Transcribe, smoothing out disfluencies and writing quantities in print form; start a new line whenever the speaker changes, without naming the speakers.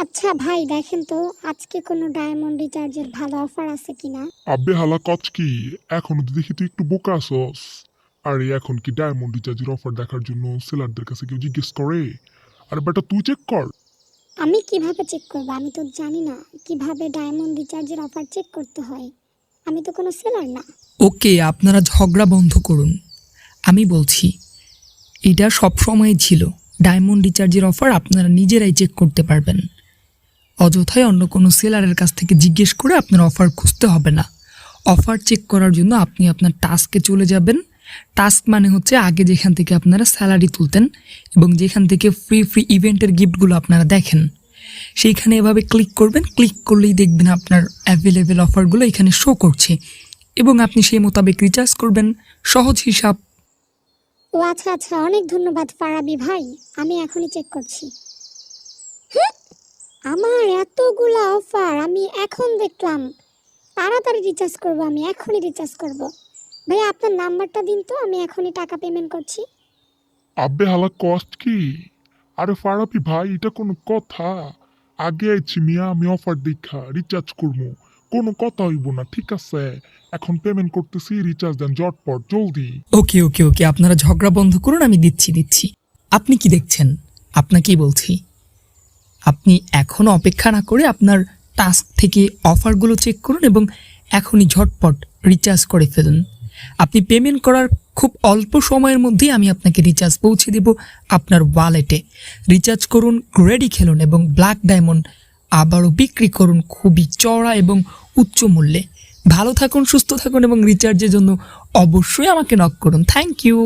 আচ্ছা ভাই দেখেন তো আজকে কোনো ডায়মন্ড রিচার্জের ভালো অফার আছে কিনা।
আব্বে হালা কচ কি? এখনো তো দেখি তুই একটু বোকা আছস। আরে এখন কি ডায়মন্ড রিচার্জের অফার দেখার জন্য সেলারদের কাছে কেউ জিজ্ঞেস করে? আরে বেটা তুই চেক কর।
আমি কিভাবে চেক করব? আমি তো জানি না কিভাবে ডায়মন্ড রিচার্জের অফার চেক করতে হয়। আমি তো কোনো সেলার না।
ওকে, আপনারা ঝগড়া বন্ধ করুন। আমি বলছি, এটা সবসময় ছিল। ডায়মন্ড রিচার্জের অফার আপনারা নিজেরাই চেক করতে পারবেন। অযথায় অন্য কোনো সেলারের কাছ থেকে জিজ্ঞেস করে আপনার অফার খুঁজতে হবে না। অফার চেক করার জন্য আপনি আপনার টাস্কে চলে যাবেন। টাস্ক মানে হচ্ছে আগে যেখান থেকে আপনারা স্যালারি তুলতেন এবং যেখান থেকে ফ্রি ফ্রি ইভেন্টের গিফটগুলো আপনারা দেখেন, সেইখানে এভাবে ক্লিক করবেন। ক্লিক করলেই দেখবেন আপনার অ্যাভেলেবেল অফারগুলো এখানে শো করছে এবং আপনি সেই মোতাবেক রিচার্জ করবেন। সহজ হিসাব।
ও আচ্ছা আচ্ছা, অনেক ধন্যবাদ ফারাবি ভাই। আমি এখনই চেক করছি। আমার এতগুলা অফার আমি এখন দেখলাম। তাড়াতাড়ি রিচার্জ করব, আমি এখনই রিচার্জ করব। ভাই আপনার নাম্বারটা দিন তো, আমি এখনই টাকা পেমেন্ট করছি।
আব্বে হালা কষ্ট কি? আরে ফারাপি ভাই, এটা কোনো কথা? আগে আইছি মিয়া, আমি অফার দেখা রিচার্জ করবো, কোনো কথা হইব না, ঠিক আছে? এখন পেমেন্ট করতেছি, রিচার্জ দেন জটপট জলদি।
ওকে ওকে ওকে, আপনারা ঝগড়া বন্ধ করুন, আমি দিচ্ছি। আপনি কি দেখছেন? আপনাকেই বলছি, আপনি এখনও অপেক্ষা না করে আপনার টাস্ক থেকে অফারগুলো চেক করুন এবং এখনই ঝটপট রিচার্জ করে ফেলুন। আপনি পেমেন্ট করার খুব অল্প সময়ের মধ্যেই আমি আপনাকে রিচার্জ পৌঁছে দেব আপনার ওয়ালেটে। রিচার্জ করুন, রেডি খেলুন এবং ব্ল্যাক ডায়মন্ড আবারও বিক্রি করুন খুবই চড়া এবং উচ্চ মূল্যে। ভালো থাকুন, সুস্থ থাকুন এবং রিচার্জের জন্য অবশ্যই আমাকে নক করুন। Thank you.